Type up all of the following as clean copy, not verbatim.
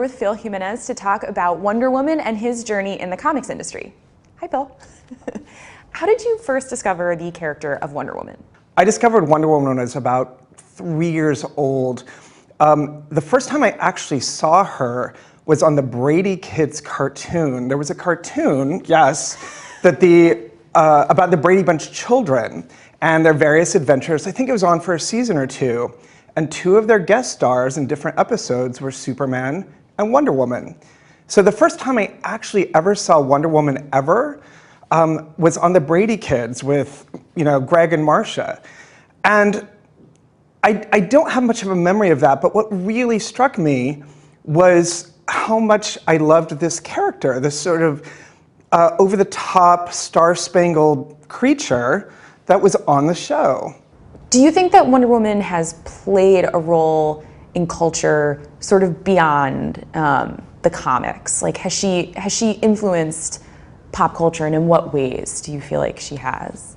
With Phil Jiminez to talk about Wonder Woman and his journey in the comics industry. Hi, Phil. How did you first discover the character of Wonder Woman? I discovered Wonder Woman when I was about 3 years old. The first time I actually saw her was on the Brady Kids cartoon. There was a cartoon, yes, that about the Brady Bunch children and their various adventures. I think it was on for a season or two. And two of their guest stars in different episodes were Superman and Wonder Woman. So the first time I actually ever saw Wonder Woman ever was on the Brady Kids with Greg and Marcia. And I don't have much of a memory of that, but what really struck me was how much I loved this character, this sort of over-the-top, star-spangled creature that was on the show. Do you think that Wonder Woman has played a role in culture sort of beyond the comics? Like, has she influenced pop culture, and in what ways do you feel like she has?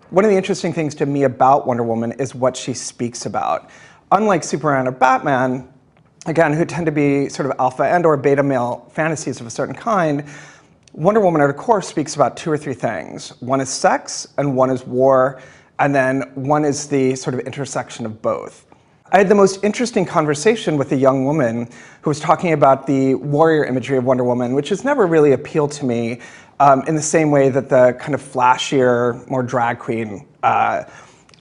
One of the interesting things to me about Wonder Woman is what she speaks about. Unlike Superman or Batman, again, who tend to be sort of alpha and or beta male fantasies of a certain kind, Wonder Woman at her core speaks about two or three things. One is sex, and one is war, and then one is the sort of intersection of both. I had the most interesting conversation with a young woman who was talking about the warrior imagery of Wonder Woman, which has never really appealed to me in the same way that the kind of flashier, more drag queen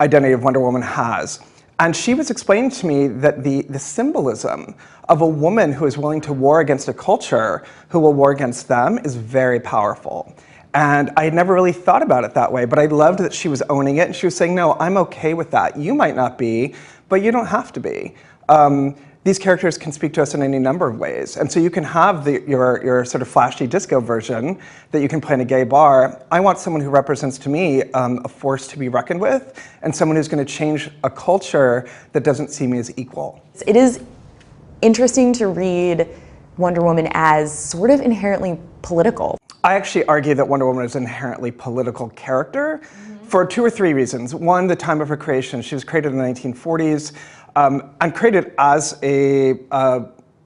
identity of Wonder Woman has. And she was explaining to me that the symbolism of a woman who is willing to war against a culture who will war against them is very powerful. And I had never really thought about it that way, but I loved that she was owning it, and she was saying, no, I'm okay with that. You might not be, but you don't have to be. These characters can speak to us in any number of ways. And so you can have your sort of flashy disco version that you can play in a gay bar. I want someone who represents to me a force to be reckoned with, and someone who's going to change a culture that doesn't see me as equal. It is interesting to read Wonder Woman as sort of inherently political. I actually argue that Wonder Woman is an inherently political character for two or three reasons. One, the time of her creation. She was created in the 1940s and created as a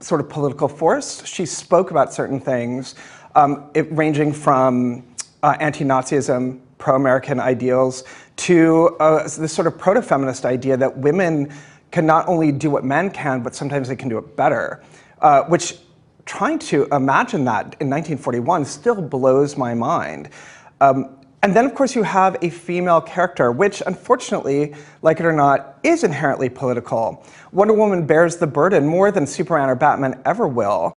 sort of political force. She spoke about certain things, ranging from anti-Nazism, pro-American ideals, to this sort of proto-feminist idea that women can not only do what men can, but sometimes they can do it better, which trying to imagine that in 1941 still blows my mind. And then, of course, you have a female character, which, unfortunately, like it or not, is inherently political. Wonder Woman bears the burden more than Superman or Batman ever will